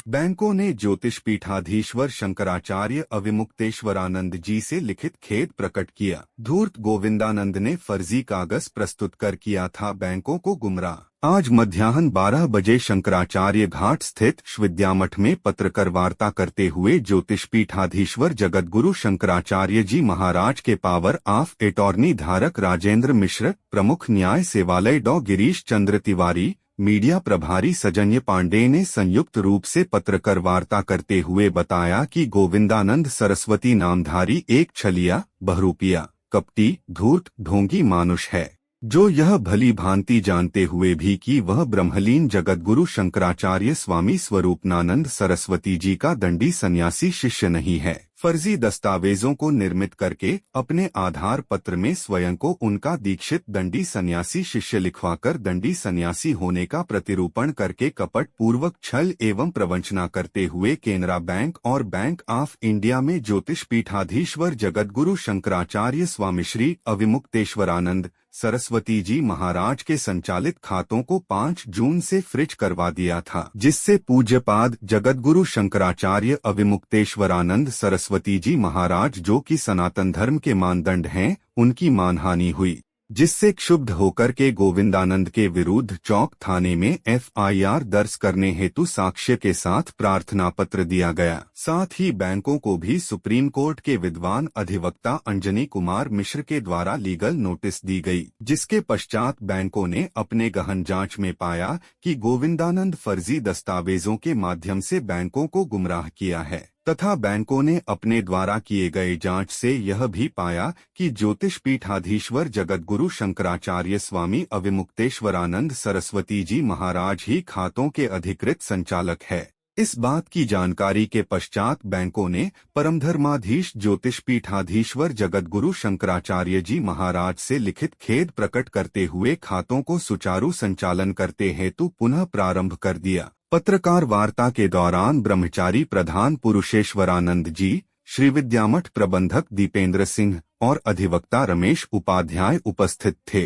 बैंकों ने ज्योतिष पीठाधीश्वर शंकराचार्य अविमुक्तेश्वरानंद जी से लिखित खेद प्रकट किया। धूर्त गोविंदानंद ने फर्जी कागज प्रस्तुत कर किया था बैंकों को गुमराह। आज मध्याह्न 12 बजे शंकराचार्य घाट स्थित विद्यामठ में पत्रकार वार्ता करते हुए ज्योतिष पीठाधीश्वर जगतगुरु शंकराचार्य जी महाराज के पावर ऑफ अटॉर्नी धारक राजेंद्र मिश्र, प्रमुख न्याय सेवालय डॉ गिरीश चंद्र तिवारी, मीडिया प्रभारी सजन्य पांडे ने संयुक्त रूप से पत्रकार वार्ता करते हुए बताया कि गोविंदानंद सरस्वती नामधारी एक छलिया, बहरूपिया, कपटी, धूर्त, ढोंगी मानुष है, जो यह भली भांति जानते हुए भी कि वह ब्रह्मलीन जगतगुरु शंकराचार्य स्वामी स्वरूपनानंद सरस्वती जी का दंडी सन्यासी शिष्य नहीं है, फर्जी दस्तावेजों को निर्मित करके अपने आधार पत्र में स्वयं को उनका दीक्षित दंडी सन्यासी शिष्य लिखवाकर दंडी सन्यासी होने का प्रतिरूपण करके कपट पूर्वक छल एवं प्रवंचना करते हुए केनरा बैंक और बैंक ऑफ इंडिया में ज्योतिष पीठाधीश्वर जगतगुरु शंकराचार्य स्वामी श्री अविमुक्तेश्वरानंद सरस्वती जी महाराज के संचालित खातों को 5 जून से फ्रीज करवा दिया था, जिससे पूज्यपाद जगतगुरु शंकराचार्य अविमुक्तेश्वरानंद सरस्वती जी महाराज जो कि सनातन धर्म के मानदंड हैं, उनकी मानहानि हुई, जिससे क्षुब्ध होकर के गोविंदानंद के विरुद्ध चौक थाने में FIR दर्ज करने हेतु साक्ष्य के साथ प्रार्थना पत्र दिया गया। साथ ही बैंकों को भी सुप्रीम कोर्ट के विद्वान अधिवक्ता अंजनी कुमार मिश्र के द्वारा लीगल नोटिस दी गई, जिसके पश्चात बैंकों ने अपने गहन जांच में पाया कि गोविंदानंद फर्जी दस्तावेजों के माध्यम से बैंकों को गुमराह किया है तथा बैंकों ने अपने द्वारा किए गए जांच से यह भी पाया कि ज्योतिष पीठाधीश्वर जगतगुरु शंकराचार्य स्वामी अविमुक्तेश्वरानंद सरस्वती जी महाराज ही खातों के अधिकृत संचालक है। इस बात की जानकारी के पश्चात बैंकों ने परमधर्माधीश ज्योतिष पीठाधीश्वर जगतगुरु शंकराचार्य जी महाराज से लिखित खेद प्रकट करते हुए खातों को सुचारू संचालन करते हेतु पुनः प्रारंभ कर दिया। पत्रकार वार्ता के दौरान ब्रह्मचारी प्रधान पुरुषेश्वरानंद जी, श्री विद्यामठ प्रबंधक दीपेंद्र सिंह और अधिवक्ता रमेश उपाध्याय उपस्थित थे।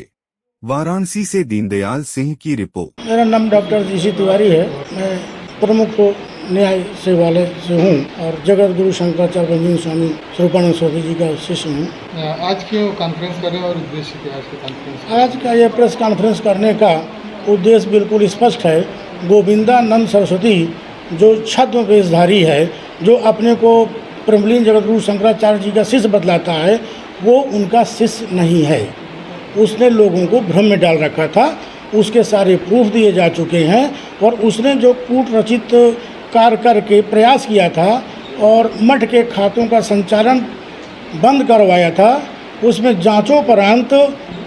वाराणसी से दीनदयाल सिंह की रिपोर्ट। मेरा नाम डॉक्टर जीसी तिवारी है। मैं प्रमुख न्याय सेवालय से हूँ और जगतगुरु शंकराचार्य स्वामी स्वरूपानंद सरस्वती जी का शिष्य हूँ। आज क्यों कॉन्फ्रेंस कर रहे हैं और उद्देश्य क्या है आज के कॉन्फ्रेंस? आज का यह प्रेस कॉन्फ्रेंस करने का उद्देश्य बिल्कुल स्पष्ट है। गोविंदानंद सरस्वती जो छद्म वेशधारी है, जो अपने को ब्रह्मलीन जगतगुरु शंकराचार्य जी का शिष्य बतलाता है, वो उनका शिष्य नहीं है। उसने लोगों को भ्रम में डाल रखा था। उसके सारे प्रूफ दिए जा चुके हैं और उसने जो कूट रचित कार्य करके प्रयास किया था और मठ के खातों का संचालन बंद करवाया था, उसमें जांचोपरांत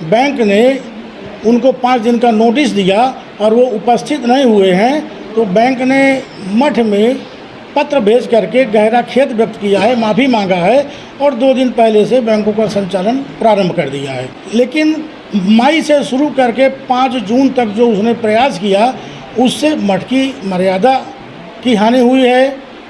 बैंक ने उनको 5 दिन का नोटिस दिया और वो उपस्थित नहीं हुए हैं, तो बैंक ने मठ में पत्र भेज करके गहरा खेद व्यक्त किया है, माफ़ी मांगा है और 2 दिन पहले से बैंकों का संचालन प्रारंभ कर दिया है। लेकिन मई से शुरू करके 5 जून तक जो उसने प्रयास किया, उससे मठ की मर्यादा की हानि हुई है।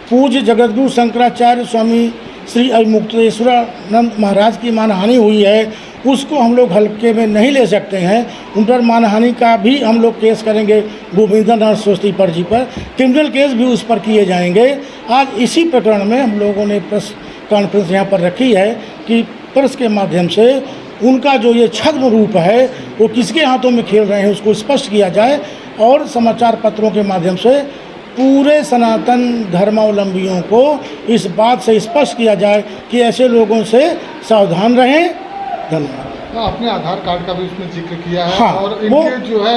पूज्य जगतगुरु शंकराचार्य स्वामी श्री अविमुक्तेश्वरानंद महाराज की मानहानि हुई है, उसको हम लोग हल्के में नहीं ले सकते हैं। उन पर मानहानि का भी हम लोग केस करेंगे गोविंदानंद सरस्वती पर जी पर, क्रिमिनल केस भी उस पर किए जाएंगे। आज इसी प्रकरण में हम लोगों ने प्रेस कॉन्फ्रेंस यहाँ पर रखी है कि प्रेस के माध्यम से उनका जो ये छद्म रूप है वो किसके हाथों में खेल रहे हैं उसको स्पष्ट किया जाए और समाचार पत्रों के माध्यम से पूरे सनातन धर्मावलंबियों को इस बात से स्पष्ट किया जाए कि ऐसे लोगों से सावधान रहें। धन्यवाद। अपने आधार कार्ड का भी उसमें जिक्र किया है। हाँ, और इनके जो है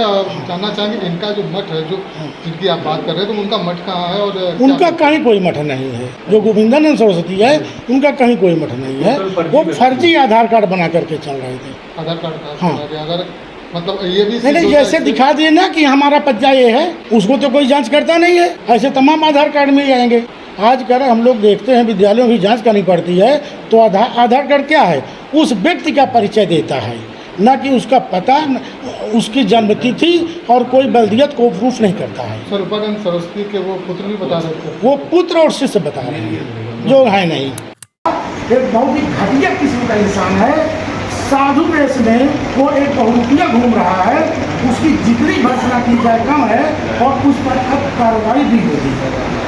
जानना चाहेंगे, इनका जो मठ है, जो जिनकी आप बात कर रहे हैं, तो उनका मठ कहाँ है? और उनका कहीं कोई मठ नहीं है। जो गोविंदानंद सरस्वती है, उनका कहीं कोई मठ नहीं है। वो फर्जी आधार कार्ड बना करके चल रहे थे। आधार कार्ड का? हाँ। अगर मतलब ये भी नहीं, जैसे दिखा दिए ना कि हमारा पज्जा ये है, उसको तो कोई जांच करता नहीं है। ऐसे तमाम आधार कार्ड मिल जाएंगे। आजकल हम लोग देखते हैं विद्यालयों की जांच करनी पड़ती है, तो आधार कार्ड क्या है? उस व्यक्ति का परिचय देता है, न कि उसका पता, उसकी जन्मतिथि और कोई बल्दियत को प्रूफ नहीं करता है। स्वरूपानंद सरस्वती के वो पुत्र भी बता रहे थे। वो पुत्र और शिष्य बता रहे हैं, जो है नहीं। एक बहुत ही घटिया किस्म का इंसान है। साधु वेश में वो एक बहुरूपिया घूम रहा है। उसकी जितनी भर्सना की जाए कम है और उस पर अब कार्रवाई भी होती है।